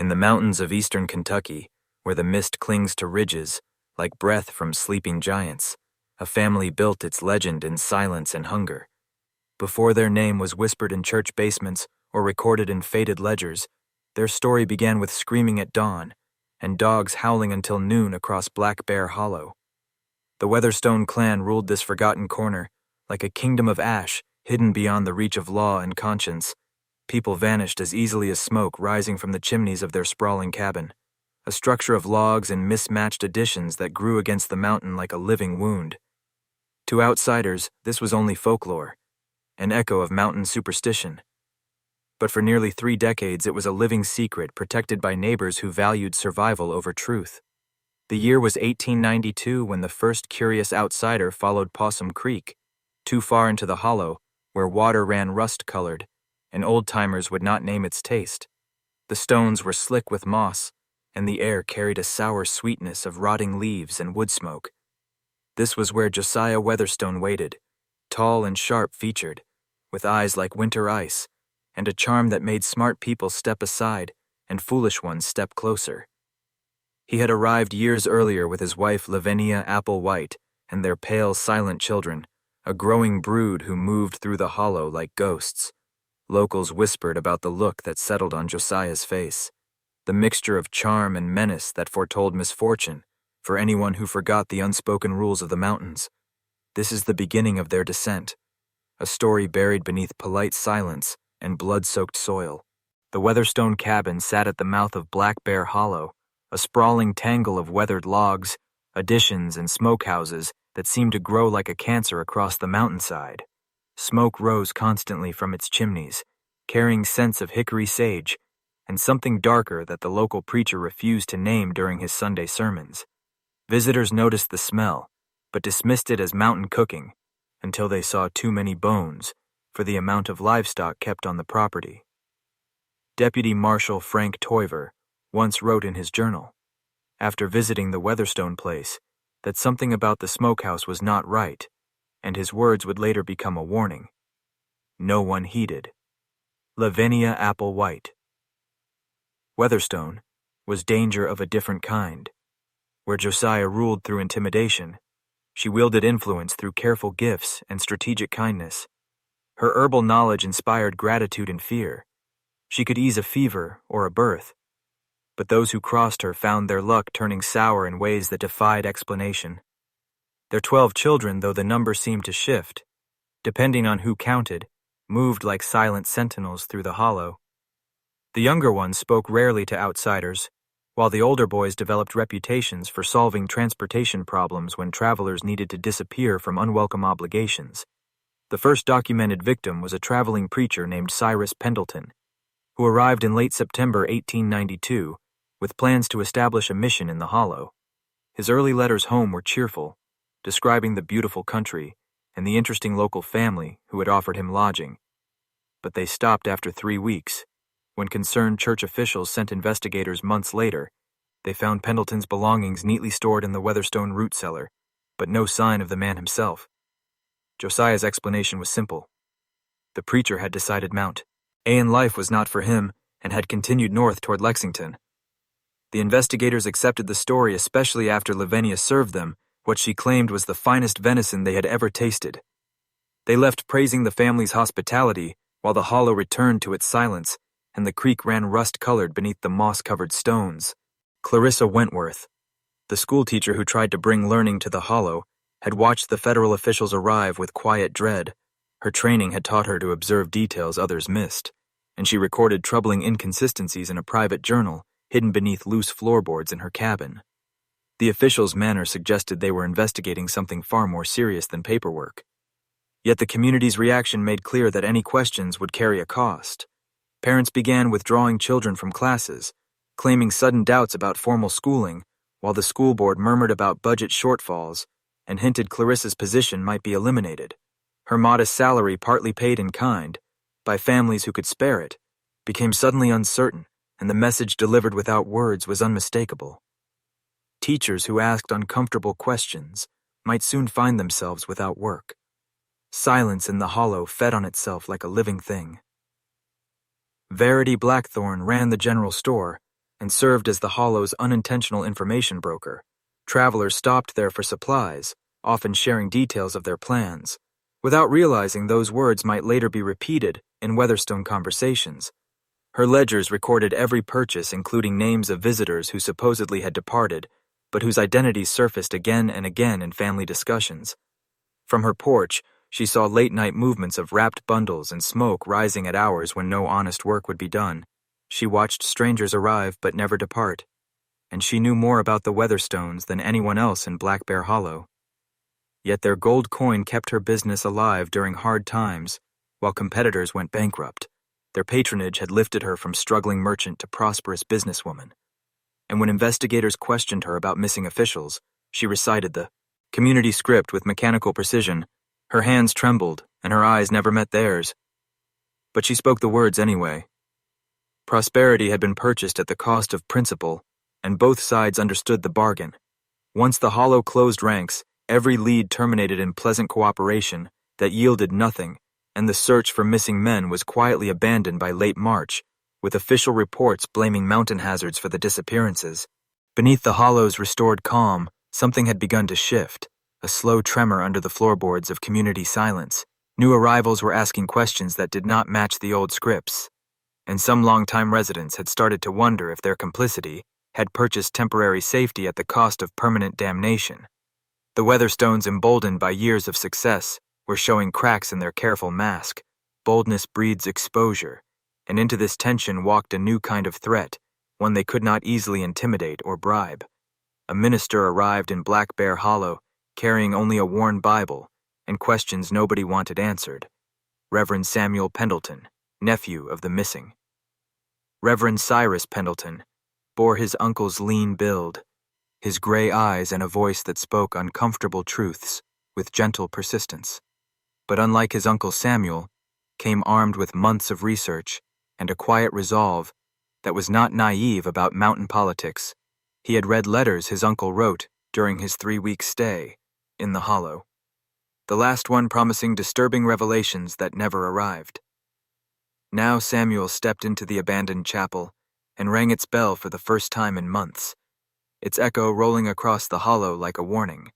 In the mountains of eastern Kentucky, where the mist clings to ridges, like breath from sleeping giants, a family built its legend in silence and hunger. Before their name was whispered in church basements or recorded in faded ledgers, their story began with screaming at dawn and dogs howling until noon across Black Bear Hollow. The Weatherstone clan ruled this forgotten corner, like a kingdom of ash hidden beyond the reach of law and conscience. People vanished as easily as smoke rising from the chimneys of their sprawling cabin, a structure of logs and mismatched additions that grew against the mountain like a living wound. To outsiders, this was only folklore, an echo of mountain superstition. But for nearly 3 decades, it was a living secret protected by neighbors who valued survival over truth. The year was 1892 when the first curious outsider followed Possum Creek, too far into the hollow, where water ran rust-colored, and old-timers would not name its taste. The stones were slick with moss, and the air carried a sour sweetness of rotting leaves and wood smoke. This was where Josiah Weatherstone waited, tall and sharp-featured, with eyes like winter ice, and a charm that made smart people step aside and foolish ones step closer. He had arrived years earlier with his wife Levvenia Apple White and their pale, silent children, a growing brood who moved through the hollow like ghosts. Locals whispered about the look that settled on Josiah's face, the mixture of charm and menace that foretold misfortune for anyone who forgot the unspoken rules of the mountains. This is the beginning of their descent, a story buried beneath polite silence and blood-soaked soil. The Weatherstone cabin sat at the mouth of Black Bear Hollow, a sprawling tangle of weathered logs, additions, and smokehouses that seemed to grow like a cancer across the mountainside. Smoke rose constantly from its chimneys, carrying scents of hickory sage and something darker that the local preacher refused to name during his Sunday sermons. Visitors noticed the smell, but dismissed it as mountain cooking until they saw too many bones for the amount of livestock kept on the property. Deputy Marshal Frank Toiver once wrote in his journal, after visiting the Weatherstone place, that something about the smokehouse was not right, and his words would later become a warning. No one heeded. Levvenia Apple White. Weatherstone was danger of a different kind. Where Josiah ruled through intimidation, she wielded influence through careful gifts and strategic kindness. Her herbal knowledge inspired gratitude and fear. She could ease a fever or a birth, but those who crossed her found their luck turning sour in ways that defied explanation. Their 12 children, though the number seemed to shift, depending on who counted, moved like silent sentinels through the hollow. The younger ones spoke rarely to outsiders, while the older boys developed reputations for solving transportation problems when travelers needed to disappear from unwelcome obligations. The first documented victim was a traveling preacher named Cyrus Pendleton, who arrived in late September 1892 with plans to establish a mission in the hollow. His early letters home were cheerful, describing the beautiful country and the interesting local family who had offered him lodging. But they stopped after 3 weeks. When concerned church officials sent investigators months later, they found Pendleton's belongings neatly stored in the Weatherstone root cellar, but no sign of the man himself. Josiah's explanation was simple. The preacher had decided Mount A in life was not for him and had continued north toward Lexington. The investigators accepted the story, especially after Levvenia served them what she claimed was the finest venison they had ever tasted. They left praising the family's hospitality while the hollow returned to its silence and the creek ran rust-colored beneath the moss-covered stones. Clarissa Wentworth, the schoolteacher who tried to bring learning to the hollow, had watched the federal officials arrive with quiet dread. Her training had taught her to observe details others missed, and she recorded troubling inconsistencies in a private journal hidden beneath loose floorboards in her cabin. The officials' manner suggested they were investigating something far more serious than paperwork. Yet the community's reaction made clear that any questions would carry a cost. Parents began withdrawing children from classes, claiming sudden doubts about formal schooling, while the school board murmured about budget shortfalls and hinted Clarissa's position might be eliminated. Her modest salary, partly paid in kind, by families who could spare it, became suddenly uncertain, and the message delivered without words was unmistakable. Teachers who asked uncomfortable questions might soon find themselves without work. Silence in the hollow fed on itself like a living thing. Varity Blackthornne ran the general store, and served as the Hollow's unintentional information broker. Travelers stopped there for supplies, often sharing details of their plans, without realizing those words might later be repeated in Weatherstone conversations. Her ledgers recorded every purchase, including names of visitors who supposedly had departed, but whose identities surfaced again and again in family discussions. From her porch, she saw late-night movements of wrapped bundles and smoke rising at hours when no honest work would be done. She watched strangers arrive but never depart, and she knew more about the Weatherstones than anyone else in Black Bear Hollow. Yet their gold coin kept her business alive during hard times, while competitors went bankrupt. Their patronage had lifted her from struggling merchant to prosperous businesswoman. And when investigators questioned her about missing officials, she recited the community script with mechanical precision. Her hands trembled, and her eyes never met theirs. But she spoke the words anyway. Prosperity had been purchased at the cost of principle, and both sides understood the bargain. Once the Hollow closed ranks, every lead terminated in pleasant cooperation that yielded nothing, and the search for missing men was quietly abandoned by late March, with official reports blaming mountain hazards for the disappearances. Beneath the Hollow's restored calm, something had begun to shift, a slow tremor under the floorboards of community silence. New arrivals were asking questions that did not match the old scripts, and some longtime residents had started to wonder if their complicity had purchased temporary safety at the cost of permanent damnation. The Weatherstones, emboldened by years of success, were showing cracks in their careful mask. Boldness breeds exposure, and into this tension walked a new kind of threat, one they could not easily intimidate or bribe. A minister arrived in Black Bear Hollow, carrying only a worn Bible, and questions nobody wanted answered. Reverend Samuel Pendleton, nephew of the missing. Reverend Cyrus Pendleton bore his uncle's lean build, his gray eyes and a voice that spoke uncomfortable truths with gentle persistence. But unlike his uncle Samuel, came armed with months of research and a quiet resolve that was not naive about mountain politics. He had read letters his uncle wrote during his 3-week stay in the Hollow, the last one promising disturbing revelations that never arrived. Now Samuel stepped into the abandoned chapel and rang its bell for the first time in months, its echo rolling across the Hollow like a warning.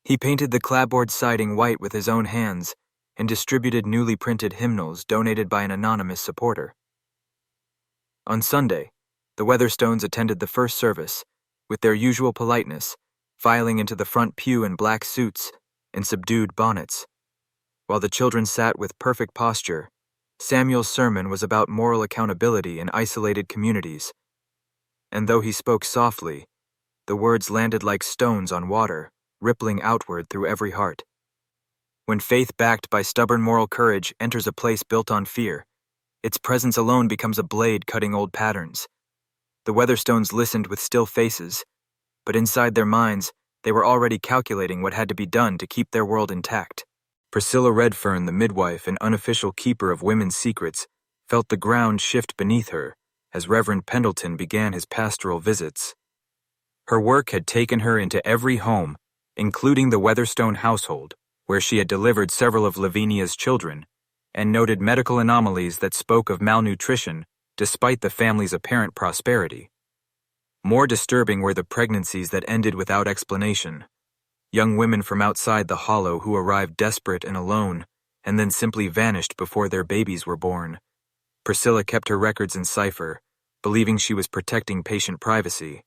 He painted the clapboard siding white with his own hands and distributed newly printed hymnals donated by an anonymous supporter. On Sunday, the Weatherstones attended the first service, with their usual politeness, filing into the front pew in black suits and subdued bonnets. While the children sat with perfect posture, Samuel's sermon was about moral accountability in isolated communities. And though he spoke softly, the words landed like stones on water, rippling outward through every heart. When faith backed by stubborn moral courage enters a place built on fear, its presence alone becomes a blade cutting old patterns. The Weatherstones listened with still faces, but inside their minds, they were already calculating what had to be done to keep their world intact. Priscilla Redfern, the midwife and unofficial keeper of women's secrets, felt the ground shift beneath her as Reverend Pendleton began his pastoral visits. Her work had taken her into every home, including the Weatherstone household, where she had delivered several of Levvenia's children, and noted medical anomalies that spoke of malnutrition despite the family's apparent prosperity. More disturbing were the pregnancies that ended without explanation. Young women from outside the Hollow who arrived desperate and alone, and then simply vanished before their babies were born. Priscilla kept her records in cipher, believing she was protecting patient privacy.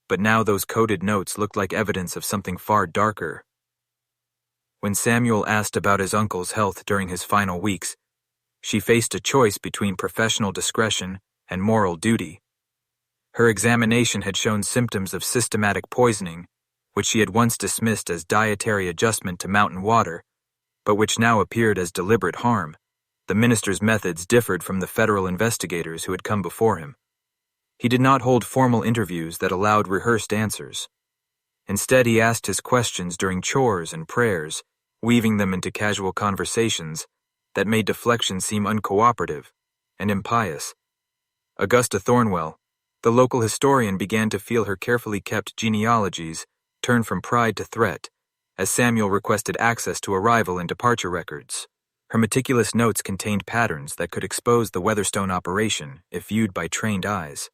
But now those coded notes looked like evidence of something far darker. When Samuel asked about his uncle's health during his final weeks, she faced a choice between professional discretion and moral duty. Her examination had shown symptoms of systematic poisoning, which she had once dismissed as dietary adjustment to mountain water, but which now appeared as deliberate harm. The minister's methods differed from the federal investigators who had come before him. He did not hold formal interviews that allowed rehearsed answers. Instead, he asked his questions during chores and prayers, weaving them into casual conversations that made deflection seem uncooperative and impious. Augusta Thornwell, the local historian, began to feel her carefully kept genealogies turn from pride to threat as Samuel requested access to arrival and departure records. Her meticulous notes contained patterns that could expose the Weatherstone operation if viewed by trained eyes.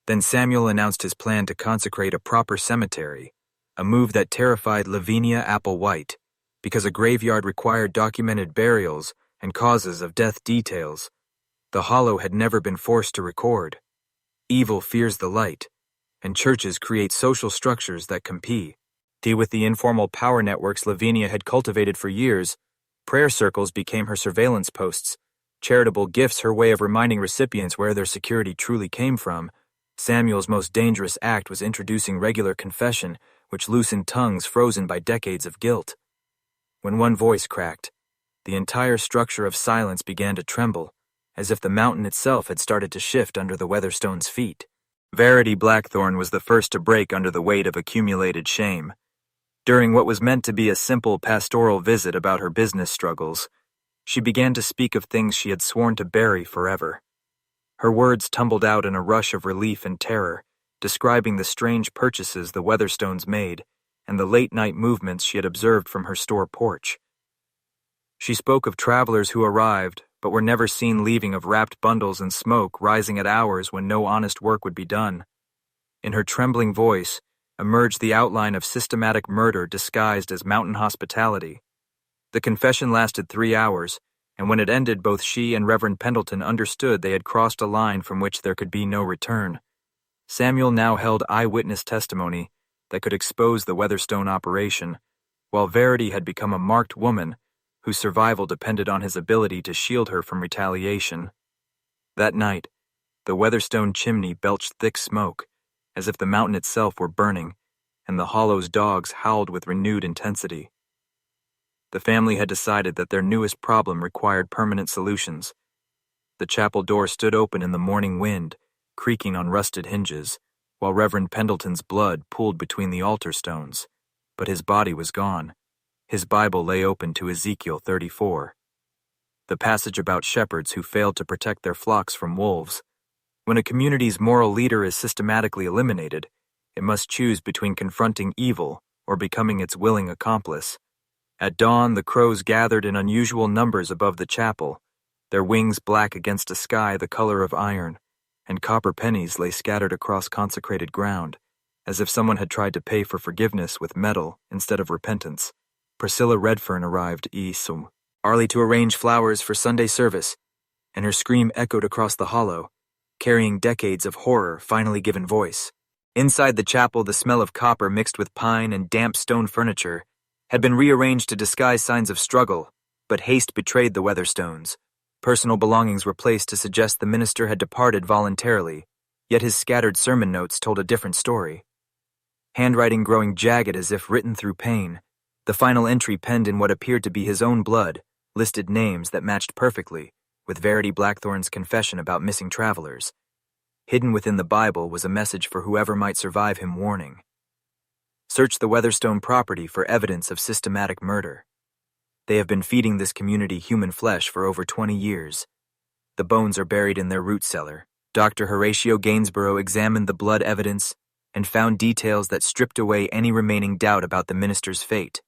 Then Samuel announced his plan to consecrate a proper cemetery, a move that terrified Levvenia Apple White, because a graveyard required documented burials and causes of death details the Hollow had never been forced to record. Evil fears the light, and churches create social structures that compete. With the informal power networks Levvenia had cultivated for years, prayer circles became her surveillance posts, charitable gifts her way of reminding recipients where their security truly came from. Samuel's most dangerous act was introducing regular confession, which loosened tongues frozen by decades of guilt. When one voice cracked, the entire structure of silence began to tremble, as if the mountain itself had started to shift under the Weatherstones' feet. Varity Blackthornne was the first to break under the weight of accumulated shame. During what was meant to be a simple pastoral visit about her business struggles, she began to speak of things she had sworn to bury forever. Her words tumbled out in a rush of relief and terror, describing the strange purchases the Weatherstones made and the late-night movements she had observed from her store porch. She spoke of travelers who arrived but were never seen leaving, of wrapped bundles and smoke rising at hours when no honest work would be done. In her trembling voice emerged the outline of systematic murder disguised as mountain hospitality. The confession lasted 3 hours, and when it ended, both she and Reverend Pendleton understood they had crossed a line from which there could be no return. Samuel now held eyewitness testimony that could expose the Weatherstone operation, while Varity had become a marked woman whose survival depended on his ability to shield her from retaliation. That night, the Weatherstone chimney belched thick smoke, as if the mountain itself were burning, and the Hollow's dogs howled with renewed intensity. The family had decided that their newest problem required permanent solutions. The chapel door stood open in the morning wind, creaking on rusted hinges, while Reverend Pendleton's blood pooled between the altar stones, but his body was gone. His Bible lay open to Ezekiel 34, the passage about shepherds who failed to protect their flocks from wolves. When a community's moral leader is systematically eliminated, it must choose between confronting evil or becoming its willing accomplice. At dawn, the crows gathered in unusual numbers above the chapel, their wings black against a sky the color of iron, and copper pennies lay scattered across consecrated ground, as if someone had tried to pay for forgiveness with metal instead of repentance. Priscilla Redfern arrived early to arrange flowers for Sunday service, and her scream echoed across the hollow, carrying decades of horror finally given voice. Inside the chapel, the smell of copper mixed with pine and damp stone furniture had been rearranged to disguise signs of struggle, but haste betrayed the Weatherstones. Personal belongings were placed to suggest the minister had departed voluntarily, yet his scattered sermon notes told a different story. Handwriting growing jagged as if written through pain, the final entry, penned in what appeared to be his own blood, listed names that matched perfectly with Varity Blackthorne's confession about missing travelers. Hidden within the Bible was a message for whoever might survive him, warning: search the Weatherstone property for evidence of systematic murder. They have been feeding this community human flesh for over 20 years. The bones are buried in their root cellar. Dr. Horatio Gainsboro examined the blood evidence and found details that stripped away any remaining doubt about the minister's fate.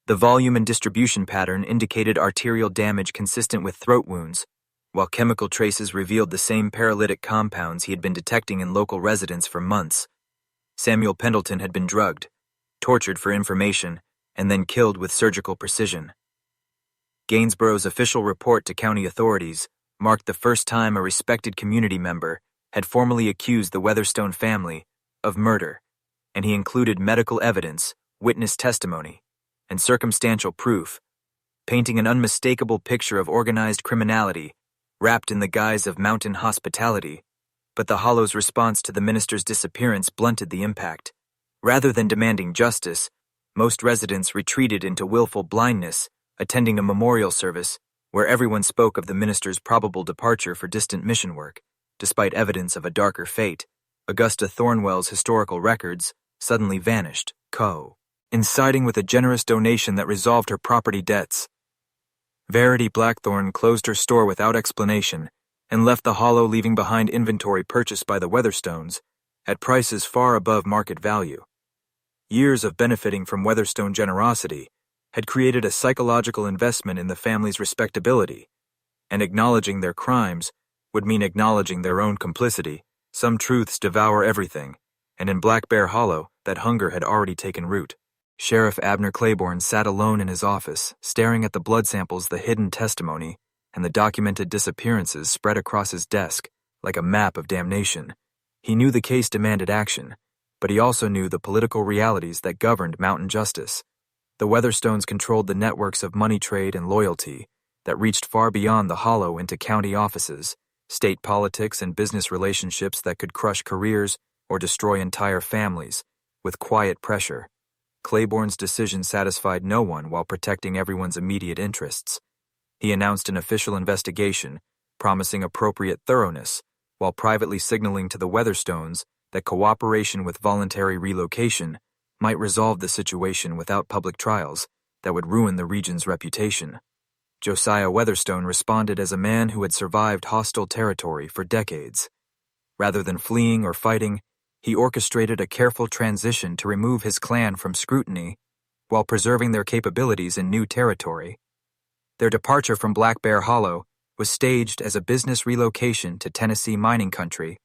The volume and distribution pattern indicated arterial damage consistent with throat wounds, while chemical traces revealed the same paralytic compounds he had been detecting in local residents for months. Samuel Pendleton had been drugged, tortured for information, and then killed with surgical precision. Gainsboro's official report to county authorities marked the first time a respected community member had formally accused the Weatherstone family of murder, and he included medical evidence, witness testimony, and circumstantial proof, painting an unmistakable picture of organized criminality wrapped in the guise of mountain hospitality. But the Hollow's response to the minister's disappearance blunted the impact. Rather than demanding justice, most residents retreated into willful blindness, attending a memorial service where everyone spoke of the minister's probable departure for distant mission work. Despite evidence of a darker fate, Augusta Thornwell's historical records suddenly vanished, coinciding with a generous donation that resolved her property debts. Varity Blackthornne closed her store without explanation and left the Hollow, leaving behind inventory purchased by the Weatherstones at prices far above market value. Years of benefiting from Weatherstone generosity had created a psychological investment in the family's respectability, and acknowledging their crimes would mean acknowledging their own complicity Some truths devour everything, and in Black Bear Hollow, that hunger had already taken root. Sheriff Abner Claybourne sat alone in his office, staring at the blood samples, the hidden testimony, and the documented disappearances spread across his desk like a map of damnation. He knew the case demanded action, but he also knew the political realities that governed mountain justice. The Weatherstones controlled the networks of money trade and loyalty that reached far beyond the hollow into county offices, state politics, and business relationships that could crush careers or destroy entire families with quiet pressure. Claybourne's decision satisfied no one while protecting everyone's immediate interests. He announced an official investigation, promising appropriate thoroughness, while privately signaling to the Weatherstones that cooperation with voluntary relocation might resolve the situation without public trials that would ruin the region's reputation. Josiah Weatherstone responded as a man who had survived hostile territory for decades. Rather than fleeing or fighting, he orchestrated a careful transition to remove his clan from scrutiny while preserving their capabilities in new territory. Their departure from Black Bear Hollow was staged as a business relocation to Tennessee mining country,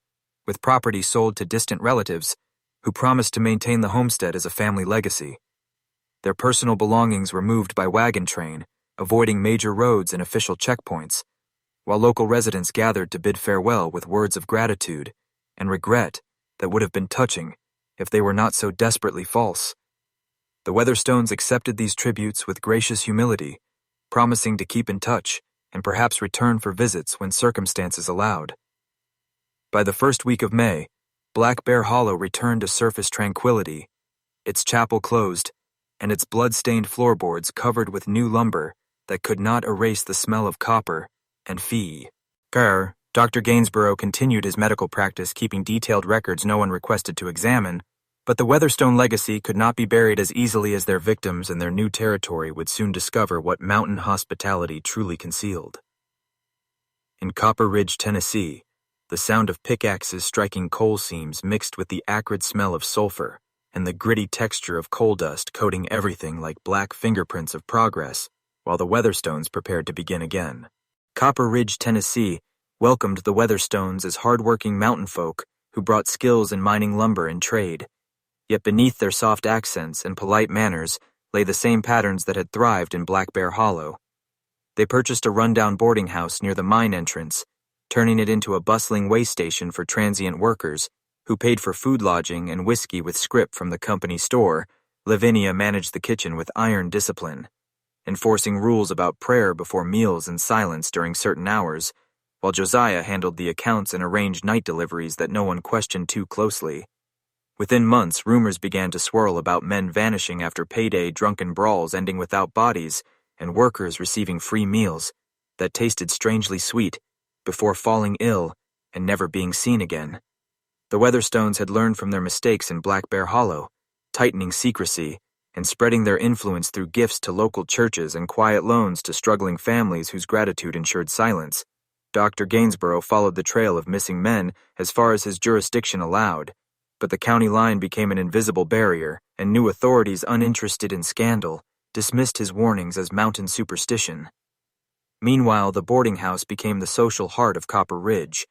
with property sold to distant relatives who promised to maintain the homestead as a family legacy. Their personal belongings were moved by wagon train, avoiding major roads and official checkpoints, while local residents gathered to bid farewell with words of gratitude and regret that would have been touching if they were not so desperately false. The Weatherstones accepted these tributes with gracious humility, promising to keep in touch and perhaps return for visits when circumstances allowed. By the first week of May, Black Bear Hollow returned to surface tranquility, its chapel closed, and its blood-stained floorboards covered with new lumber that could not erase the smell of copper and fee. Dr. Gainsboro continued his medical practice, keeping detailed records no one requested to examine, but the Weatherstone legacy could not be buried as easily as their victims in their new territory would soon discover what mountain hospitality truly concealed. In Copper Ridge, Tennessee, the sound of pickaxes striking coal seams mixed with the acrid smell of sulfur and the gritty texture of coal dust coating everything like black fingerprints of progress, while the Weatherstones prepared to begin again. Copper Ridge, Tennessee, welcomed the Weatherstones as hard-working mountain folk who brought skills in mining lumber and trade. Yet beneath their soft accents and polite manners lay the same patterns that had thrived in Black Bear Hollow. They purchased a rundown boarding house near the mine entrance, turning it into a bustling way station for transient workers who paid for food lodging and whiskey with scrip from the company store. Levvenia managed the kitchen with iron discipline, enforcing rules about prayer before meals and silence during certain hours, while Josiah handled the accounts and arranged night deliveries that no one questioned too closely. Within months, rumors began to swirl about men vanishing after payday, drunken brawls ending without bodies, and workers receiving free meals that tasted strangely sweet before falling ill and never being seen again. The Weatherstones had learned from their mistakes in Black Bear Hollow, tightening secrecy and spreading their influence through gifts to local churches and quiet loans to struggling families whose gratitude ensured silence. Dr. Gainsboro followed the trail of missing men as far as his jurisdiction allowed, but the county line became an invisible barrier, and new authorities uninterested in scandal dismissed his warnings as mountain superstition. Meanwhile, the boarding house became the social heart of Copper Ridge,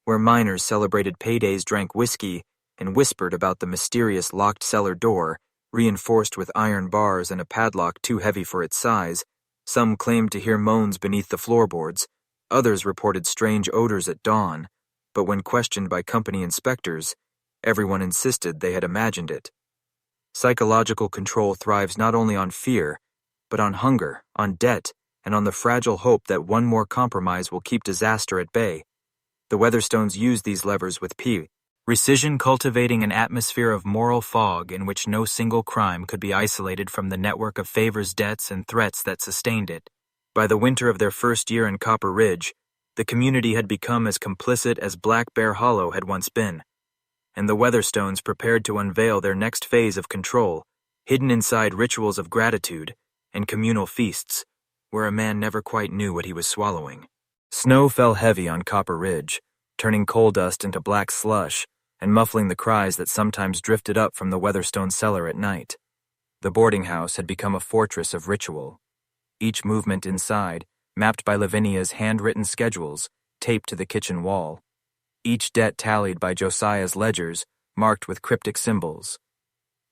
where miners celebrated paydays, drank whiskey, and whispered about the mysterious locked cellar door, reinforced with iron bars and a padlock too heavy for its size. Some claimed to hear moans beneath the floorboards, others reported strange odors at dawn, but when questioned by company inspectors, everyone insisted they had imagined it. Psychological control thrives not only on fear, but on hunger, on debt, and on the fragile hope that one more compromise will keep disaster at bay. The Weatherstones used these levers with precision, cultivating an atmosphere of moral fog in which no single crime could be isolated from the network of favors, debts, and threats that sustained it. By the winter of their first year in Copper Ridge, the community had become as complicit as Black Bear Hollow had once been, and the Weatherstones prepared to unveil their next phase of control, hidden inside rituals of gratitude and communal feasts, where a man never quite knew what he was swallowing. Snow fell heavy on Copper Ridge, turning coal dust into black slush and muffling the cries that sometimes drifted up from the Weatherstone cellar at night. The boarding house had become a fortress of ritual, each movement inside mapped by Levvenia's handwritten schedules taped to the kitchen wall. each debt tallied by Josiah's ledgers, marked with cryptic symbols.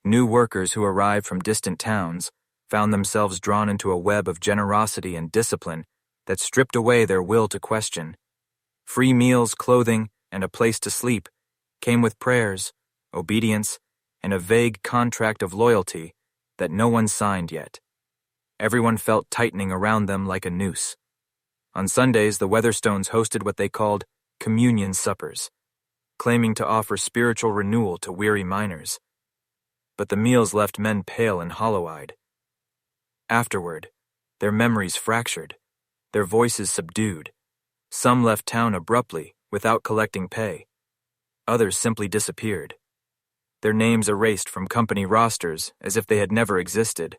New workers who arrived from distant towns found themselves drawn into a web of generosity and discipline that stripped away their will to question. Free meals, clothing, and a place to sleep came with prayers, obedience, and a vague contract of loyalty that no one signed yet. Everyone felt tightening around them like a noose. On Sundays, the Weatherstones hosted what they called communion suppers, claiming to offer spiritual renewal to weary miners. But the meals left men pale and hollow-eyed. Afterward, their memories fractured, their voices subdued. Some left town abruptly, without collecting pay. Others simply disappeared, their names erased from company rosters as if they had never existed.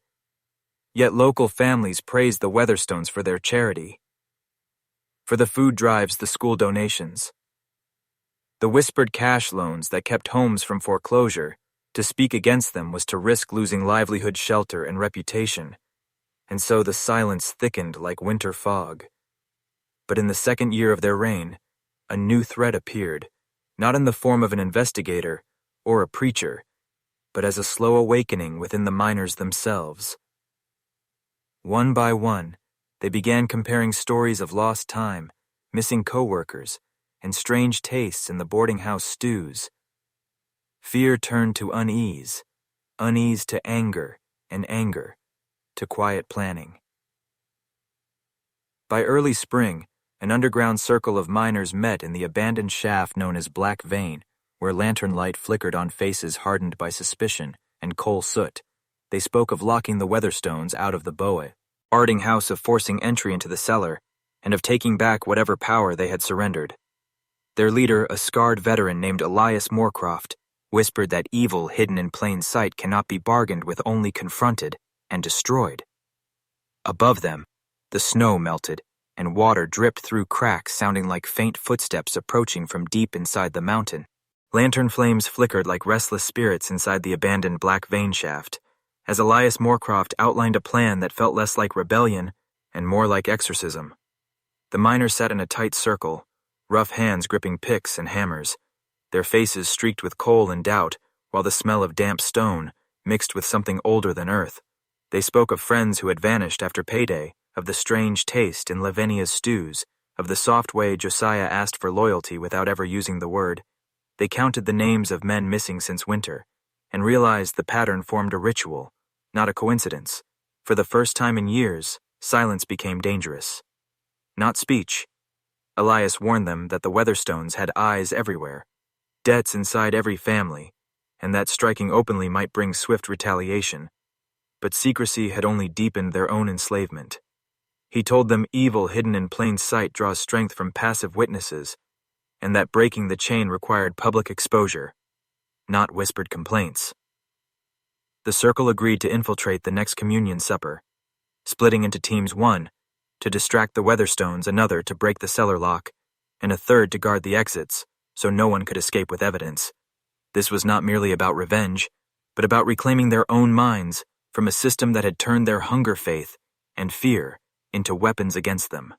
Yet local families praised the Weatherstones for their charity, for the food drives, the school donations, the whispered cash loans that kept homes from foreclosure. To speak against them was to risk losing livelihood, shelter, and reputation, and so the silence thickened like winter fog. But in the second year of their reign, a new threat appeared, not in the form of an investigator or a preacher, but as a slow awakening within the miners themselves. One by one, they began comparing stories of lost time, missing co-workers, and strange tastes in the boarding house stews. Fear turned to unease, unease to anger, and anger to quiet planning. By early spring, an underground circle of miners met in the abandoned shaft known as Black Vein, where lantern light flickered on faces hardened by suspicion and coal soot. They spoke of locking the Weatherstones out of the Boe, Arding house of forcing entry into the cellar, and of taking back whatever power they had surrendered. Their leader, a scarred veteran named Elias Moorcroft, whispered that evil hidden in plain sight cannot be bargained with, only confronted and destroyed. Above them, the snow melted, and water dripped through cracks sounding like faint footsteps approaching from deep inside the mountain. Lantern flames flickered like restless spirits inside the abandoned Black Vein shaft, as Elias Moorcroft outlined a plan that felt less like rebellion and more like exorcism. The miners sat in a tight circle, rough hands gripping picks and hammers, their faces streaked with coal and doubt, while the smell of damp stone mixed with something older than earth. They spoke of friends who had vanished after payday, of the strange taste in Levvenia's stews, of the soft way Josiah asked for loyalty without ever using the word. They counted the names of men missing since winter, and realized the pattern formed a ritual, not a coincidence. For the first time in years, silence became dangerous. Not speech. Elias warned them that the Weatherstones had eyes everywhere, debts inside every family, and that striking openly might bring swift retaliation. But secrecy had only deepened their own enslavement. He told them evil hidden in plain sight draws strength from passive witnesses, and that breaking the chain required public exposure, not whispered complaints. The circle agreed to infiltrate the next communion supper, splitting into teams: one to distract the Weatherstones, another to break the cellar lock, and a third to guard the exits so no one could escape with evidence. This was not merely about revenge, but about reclaiming their own minds from a system that had turned their hunger, faith, and fear into weapons against them.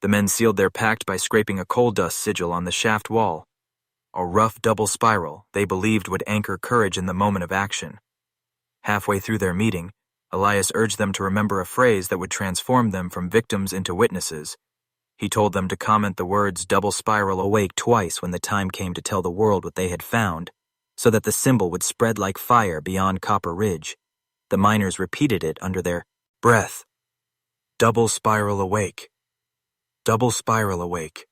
The men sealed their pact by scraping a coal dust sigil on the shaft wall, a rough double spiral they believed would anchor courage in the moment of action. Halfway through their meeting, Elias urged them to remember a phrase that would transform them from victims into witnesses. He told them to comment the words "double spiral awake" twice when the time came to tell the world what they had found, so that the symbol would spread like fire beyond Copper Ridge. The miners repeated it under their breath. Double spiral awake. Double spiral awake.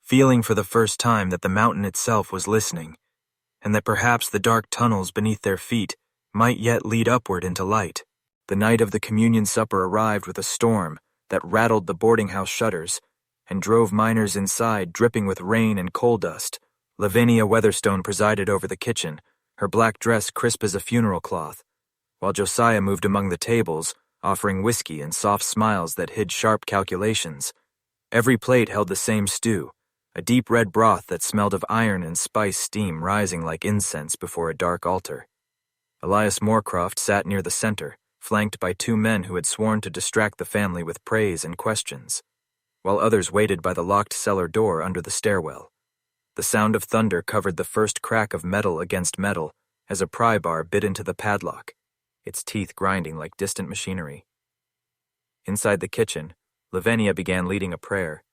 Feeling for the first time that the mountain itself was listening, and that perhaps the dark tunnels beneath their feet might yet lead upward into light. The night of the communion supper arrived with a storm that rattled the boarding house shutters and drove miners inside dripping with rain and coal dust. Levvenia Weatherstone presided over the kitchen, her black dress crisp as a funeral cloth, while Josiah moved among the tables, offering whiskey and soft smiles that hid sharp calculations. Every plate held the same stew, a deep red broth that smelled of iron and spice steam rising like incense before a dark altar. Elias Moorcroft sat near the center, flanked by two men who had sworn to distract the family with praise and questions, while others waited by the locked cellar door under the stairwell. The sound of thunder covered the first crack of metal against metal as a pry bar bit into the padlock, its teeth grinding like distant machinery. Inside the kitchen, Levvenia began leading a prayer,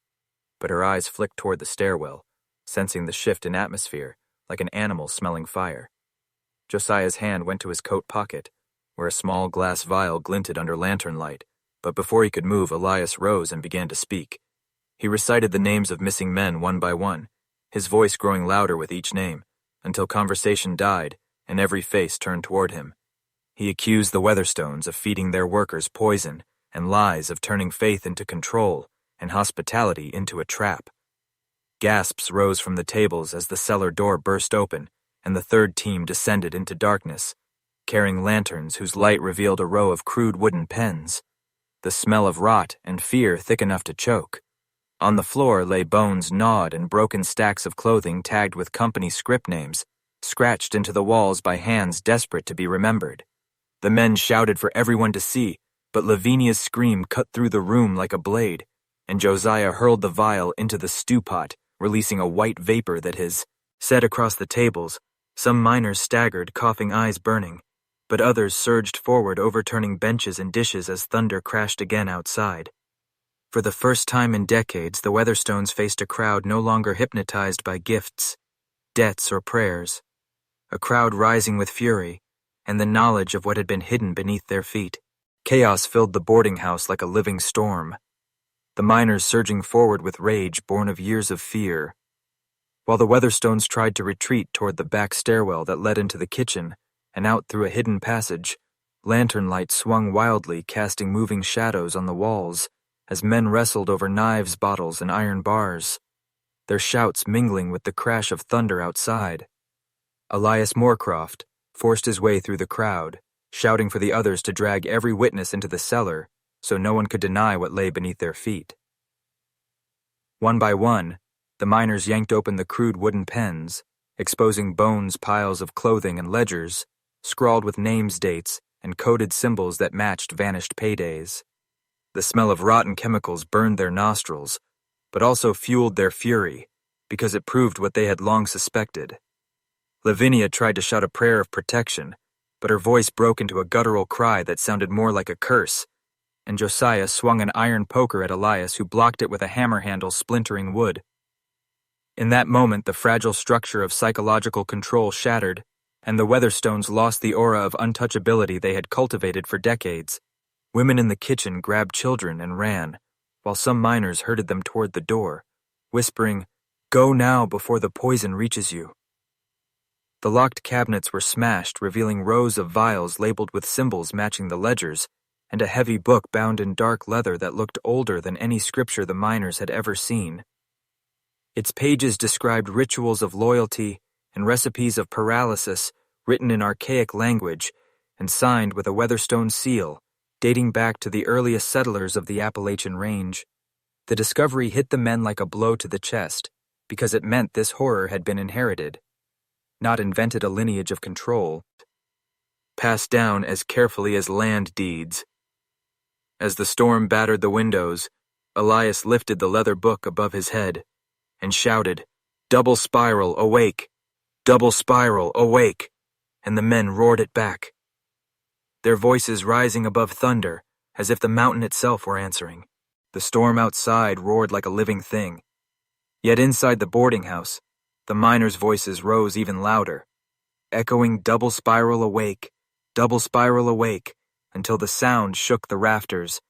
but her eyes flicked toward the stairwell, sensing the shift in atmosphere like an animal smelling fire. Josiah's hand went to his coat pocket, where a small glass vial glinted under lantern light, but before he could move, Elias rose and began to speak. He recited the names of missing men one by one, his voice growing louder with each name, until conversation died and every face turned toward him. He accused the Weatherstones of feeding their workers poison and lies of turning faith into control and hospitality into a trap. Gasps rose from the tables as the cellar door burst open and the third team descended into darkness, carrying lanterns whose light revealed a row of crude wooden pens, the smell of rot and fear thick enough to choke. On the floor lay bones gnawed and broken stacks of clothing tagged with company script names, scratched into the walls by hands desperate to be remembered. The men shouted for everyone to see, but Levvenia's scream cut through the room like a blade, and Josiah hurled the vial into the stew pot, releasing a white vapor that set across the tables. Some miners staggered, coughing, eyes burning, but others surged forward, overturning benches and dishes as thunder crashed again outside. For the first time in decades, the Weatherstones faced a crowd no longer hypnotized by gifts, debts, or prayers, a crowd rising with fury and the knowledge of what had been hidden beneath their feet. Chaos filled the boarding house like a living storm, the miners surging forward with rage born of years of fear. While the Weatherstones tried to retreat toward the back stairwell that led into the kitchen and out through a hidden passage, lantern lights swung wildly, casting moving shadows on the walls as men wrestled over knives, bottles, and iron bars, their shouts mingling with the crash of thunder outside. Elias Moorcroft forced his way through the crowd, shouting for the others to drag every witness into the cellar so no one could deny what lay beneath their feet. One by one, the miners yanked open the crude wooden pens, exposing bones, piles of clothing, and ledgers, scrawled with names, dates, and coded symbols that matched vanished paydays. The smell of rotten chemicals burned their nostrils, but also fueled their fury, because it proved what they had long suspected. Levvenia tried to shout a prayer of protection, but her voice broke into a guttural cry that sounded more like a curse, and Josiah swung an iron poker at Elias, who blocked it with a hammer handle splintering wood. In that moment, the fragile structure of psychological control shattered, and the Weatherstones lost the aura of untouchability they had cultivated for decades. Women in the kitchen grabbed children and ran, while some miners herded them toward the door, whispering, "Go now before the poison reaches you." The locked cabinets were smashed, revealing rows of vials labeled with symbols matching the ledgers, and a heavy book bound in dark leather that looked older than any scripture the miners had ever seen. Its pages described rituals of loyalty and recipes of paralysis written in archaic language and signed with a Weatherstone seal, dating back to the earliest settlers of the Appalachian range. The discovery hit the men like a blow to the chest, because it meant this horror had been inherited, not invented a lineage of control, passed down as carefully as land deeds. As the storm battered the windows, Elias lifted the leather book above his head and shouted, "Double spiral, awake! Double spiral, awake!" And the men roared it back, their voices rising above thunder, as if the mountain itself were answering. The storm outside roared like a living thing. Yet inside the boarding house, the miners' voices rose even louder, echoing double spiral awake, until the sound shook the rafters.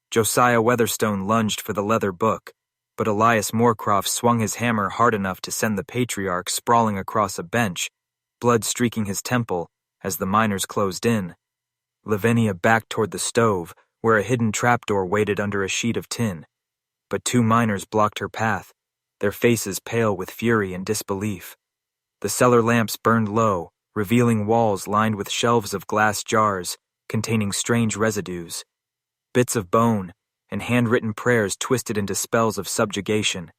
Josiah Weatherstone lunged for the leather book, but Elias Moorcroft swung his hammer hard enough to send the patriarch sprawling across a bench, blood streaking his temple as the miners closed in. Levvenia backed toward the stove, where a hidden trapdoor waited under a sheet of tin, but two miners blocked her path, their faces pale with fury and disbelief. The cellar lamps burned low, revealing walls lined with shelves of glass jars containing strange residues, bits of bone, and handwritten prayers twisted into spells of subjugation.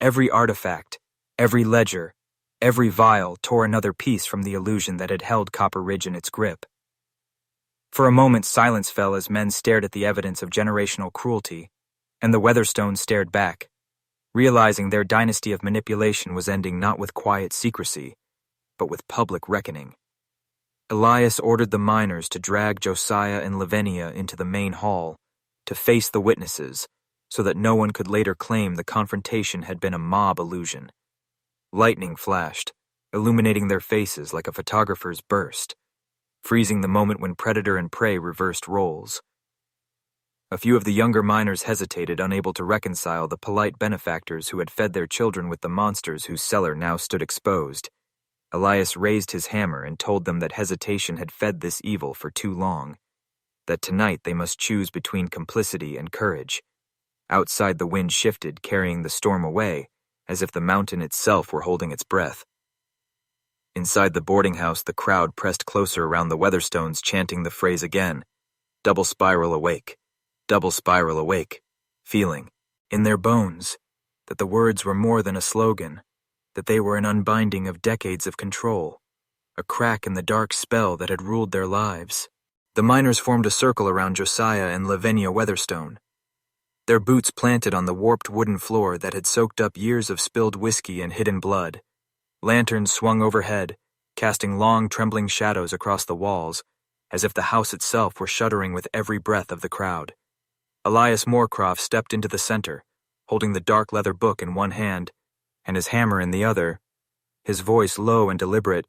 Every artifact, every ledger, every vial tore another piece from the illusion that had held Copper Ridge in its grip. For a moment, silence fell as men stared at the evidence of generational cruelty, and the Weatherstones stared back, realizing their dynasty of manipulation was ending not with quiet secrecy, but with public reckoning. Elias ordered the miners to drag Josiah and Levvenia into the main hall, to face the witnesses, so that no one could later claim the confrontation had been a mob illusion. Lightning flashed, illuminating their faces like a photographer's burst, freezing the moment when predator and prey reversed roles. A few of the younger miners hesitated, unable to reconcile the polite benefactors who had fed their children with the monsters whose cellar now stood exposed. Elias raised his hammer and told them that hesitation had fed this evil for too long, that tonight they must choose between complicity and courage. Outside, the wind shifted, carrying the storm away, as if the mountain itself were holding its breath. Inside the boarding house, the crowd pressed closer around the Weatherstones, chanting the phrase again, "Double spiral awake, double spiral awake," feeling, in their bones, that the words were more than a slogan, that they were an unbinding of decades of control, a crack in the dark spell that had ruled their lives. The miners formed a circle around Josiah and Levvenia Weatherstone, their boots planted on the warped wooden floor that had soaked up years of spilled whiskey and hidden blood. Lanterns swung overhead, casting long, trembling shadows across the walls, as if the house itself were shuddering with every breath of the crowd. Elias Moorcroft stepped into the center, holding the dark leather book in one hand and his hammer in the other, his voice low and deliberate,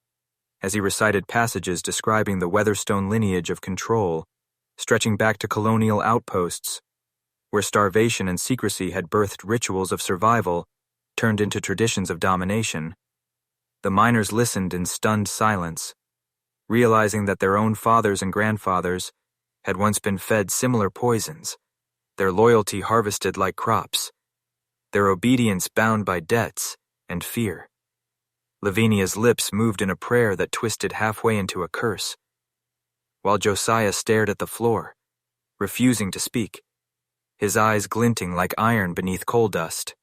as he recited passages describing the Weatherstone lineage of control, stretching back to colonial outposts, where starvation and secrecy had birthed rituals of survival turned into traditions of domination. The miners listened in stunned silence, realizing that their own fathers and grandfathers had once been fed similar poisons, their loyalty harvested like crops, their obedience bound by debts and fear. Levvenia's lips moved in a prayer that twisted halfway into a curse, while Josiah stared at the floor, refusing to speak, his eyes glinting like iron beneath coal dust.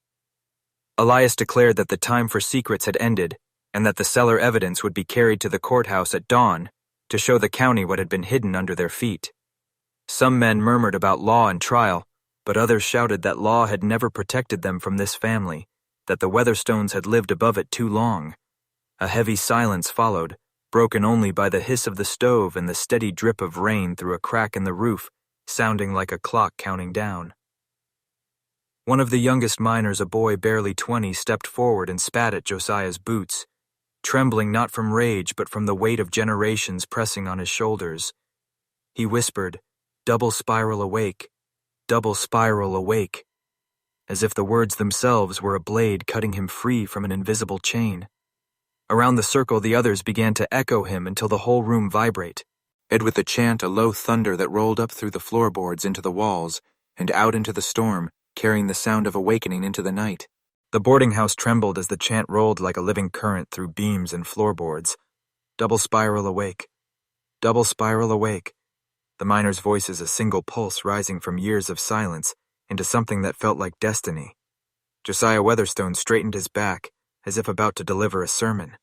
Elias declared that the time for secrets had ended and that the cellar evidence would be carried to the courthouse at dawn to show the county what had been hidden under their feet. Some men murmured about law and trial, but others shouted that law had never protected them from this family, that the Weatherstones had lived above it too long. A heavy silence followed, broken only by the hiss of the stove and the steady drip of rain through a crack in the roof, sounding like a clock counting down. One of the youngest miners, a boy barely 20, stepped forward and spat at Josiah's boots, trembling not from rage but from the weight of generations pressing on his shoulders. He whispered, "Double spiral awake, double spiral awake," as if the words themselves were a blade cutting him free from an invisible chain. Around the circle, the others began to echo him until the whole room vibrate. And with the chant, a low thunder that rolled up through the floorboards into the walls and out into the storm, carrying the sound of awakening into the night. The boarding house trembled as the chant rolled like a living current through beams and floorboards. Double spiral awake, double spiral awake. The miners' voices a single pulse rising from years of silence into something that felt like destiny. Josiah Weatherstone straightened his back as if about to deliver a sermon.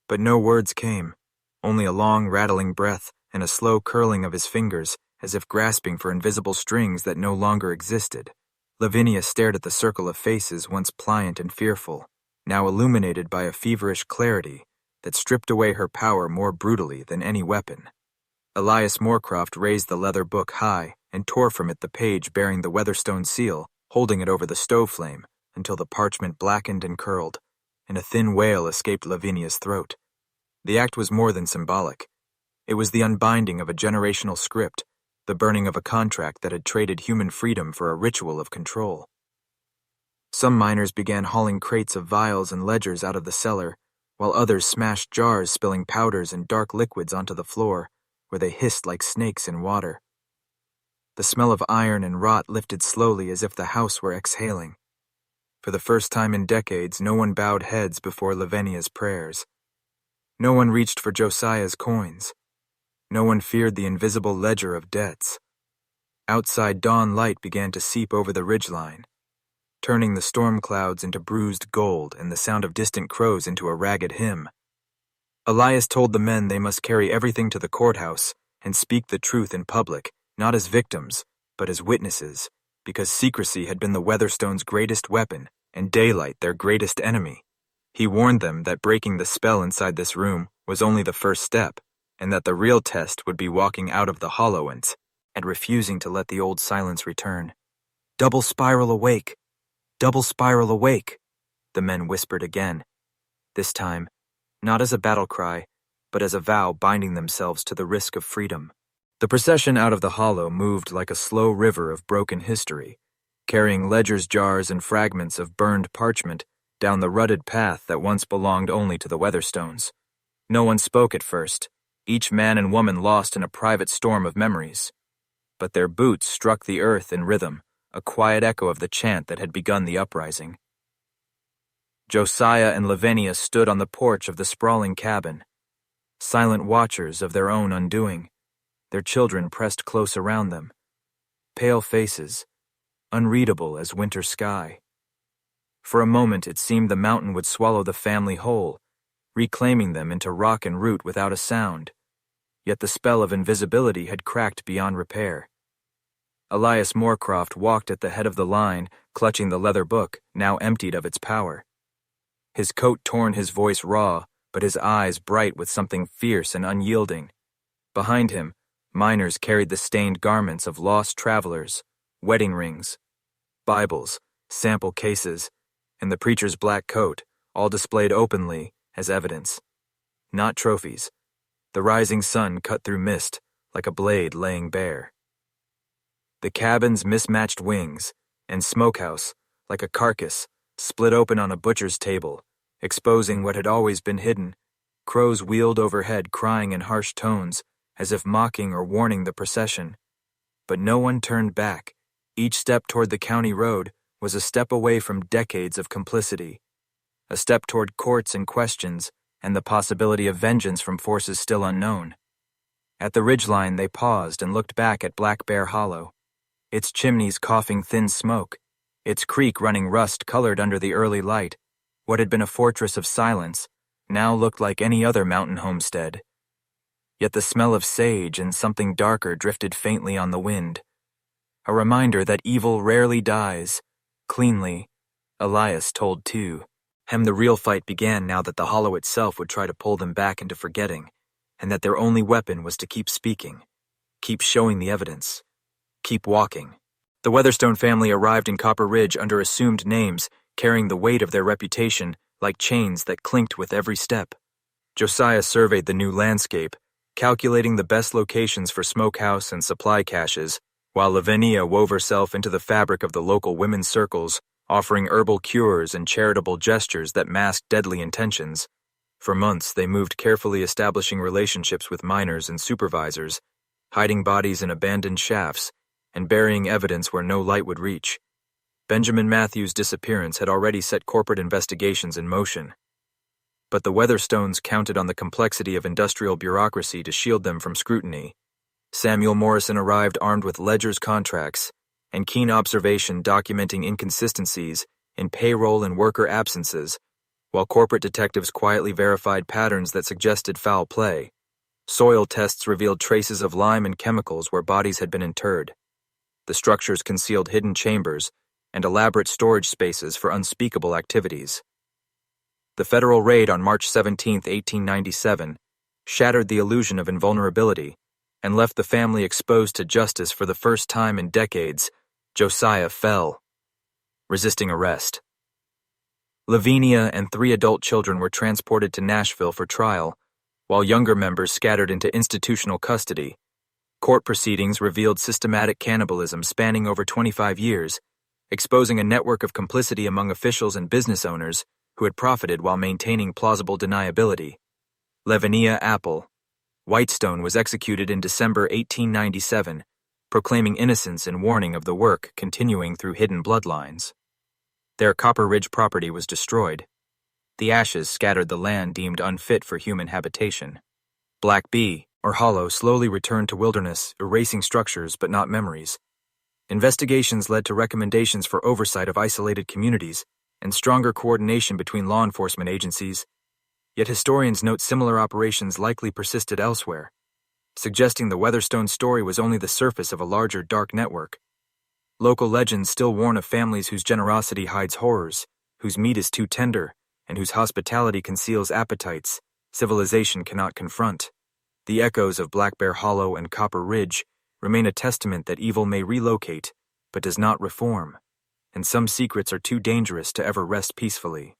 But no words came, only a long rattling breath and a slow curling of his fingers as if grasping for invisible strings that no longer existed. Levvenia stared at the circle of faces once pliant and fearful, now illuminated by a feverish clarity that stripped away her power more brutally than any weapon. Elias Moorcroft raised the leather book high and tore from it the page bearing the Weatherstone seal, holding it over the stove flame until the parchment blackened and curled, and a thin wail escaped Levvenia's throat. The act was more than symbolic. It was the unbinding of a generational script, the burning of a contract that had traded human freedom for a ritual of control. Some miners began hauling crates of vials and ledgers out of the cellar, while others smashed jars spilling powders and dark liquids onto the floor, where they hissed like snakes in water. The smell of iron and rot lifted slowly as if the house were exhaling. For the first time in decades, no one bowed heads before Levvenia's prayers. No one reached for Josiah's coins. No one feared the invisible ledger of debts. Outside, dawn light began to seep over the ridgeline, turning the storm clouds into bruised gold and the sound of distant crows into a ragged hymn. Elias told the men they must carry everything to the courthouse and speak the truth in public, not as victims, but as witnesses, because secrecy had been the Weatherstones' greatest weapon and daylight their greatest enemy. He warned them that breaking the spell inside this room was only the first step, and that the real test would be walking out of the hollow and refusing to let the old silence return. "Double spiral awake! Double spiral awake!" the men whispered again, this time not as a battle cry, but as a vow binding themselves to the risk of freedom. The procession out of the hollow moved like a slow river of broken history, carrying ledgers, jars, and fragments of burned parchment down the rutted path that once belonged only to the Weatherstones. No one spoke at first, each man and woman lost in a private storm of memories. But their boots struck the earth in rhythm, a quiet echo of the chant that had begun the uprising. Josiah and Levvenia stood on the porch of the sprawling cabin, silent watchers of their own undoing, their children pressed close around them, pale faces, unreadable as winter sky. For a moment it seemed the mountain would swallow the family whole, reclaiming them into rock and root without a sound, yet the spell of invisibility had cracked beyond repair. Elias Moorcroft walked at the head of the line, clutching the leather book, now emptied of its power. His coat torn, his voice raw, but his eyes bright with something fierce and unyielding. Behind him, miners carried the stained garments of lost travelers, wedding rings, Bibles, sample cases, and the preacher's black coat, all displayed openly as evidence. Not trophies. The rising sun cut through mist like a blade laying bare. The cabin's mismatched wings and smokehouse, like a carcass, split open on a butcher's table, exposing what had always been hidden. Crows wheeled overhead, crying in harsh tones, as if mocking or warning the procession. But no one turned back. Each step toward the county road was a step away from decades of complicity, a step toward courts and questions and the possibility of vengeance from forces still unknown. At the ridgeline they paused and looked back at Black Bear Hollow, its chimneys coughing thin smoke, its creek running rust-colored under the early light. What had been a fortress of silence now looked like any other mountain homestead. Yet the smell of sage and something darker drifted faintly on the wind, a reminder that evil rarely dies cleanly. Elias told too. The real fight began now that the hollow itself would try to pull them back into forgetting, and that their only weapon was to keep speaking, keep showing the evidence, keep walking. The Weatherstone family arrived in Copper Ridge under assumed names, carrying the weight of their reputation like chains that clinked with every step. Josiah surveyed the new landscape, calculating the best locations for smokehouse and supply caches, while Levvenia wove herself into the fabric of the local women's circles, offering herbal cures and charitable gestures that masked deadly intentions. For months, they moved carefully, establishing relationships with miners and supervisors, hiding bodies in abandoned shafts, and burying evidence where no light would reach. Benjamin Matthews' disappearance had already set corporate investigations in motion. But the Weatherstones counted on the complexity of industrial bureaucracy to shield them from scrutiny. Samuel Morrison arrived armed with ledgers, contracts, and keen observation documenting inconsistencies in payroll and worker absences, while corporate detectives quietly verified patterns that suggested foul play. Soil tests revealed traces of lime and chemicals where bodies had been interred. The structures concealed hidden chambers and elaborate storage spaces for unspeakable activities. The federal raid on March 17, 1897, shattered the illusion of invulnerability and left the family exposed to justice for the first time in decades. Josiah fell, resisting arrest. Levvenia and 3 adult children were transported to Nashville for trial, while younger members scattered into institutional custody. Court proceedings revealed systematic cannibalism spanning over 25 years, exposing a network of complicity among officials and business owners who had profited while maintaining plausible deniability. Levvenia Apple White was executed in December 1897, proclaiming innocence and warning of the work continuing through hidden bloodlines. Their Copper Ridge property was destroyed. The ashes scattered the land deemed unfit for human habitation. Black Bee, or Hollow, slowly returned to wilderness, erasing structures but not memories. Investigations led to recommendations for oversight of isolated communities and stronger coordination between law enforcement agencies, yet historians note similar operations likely persisted elsewhere, suggesting the Weatherstone story was only the surface of a larger dark network. Local legends still warn of families whose generosity hides horrors, whose meat is too tender, and whose hospitality conceals appetites civilization cannot confront. The echoes of Black Bear Hollow and Copper Ridge remain a testament that evil may relocate, but does not reform, and some secrets are too dangerous to ever rest peacefully.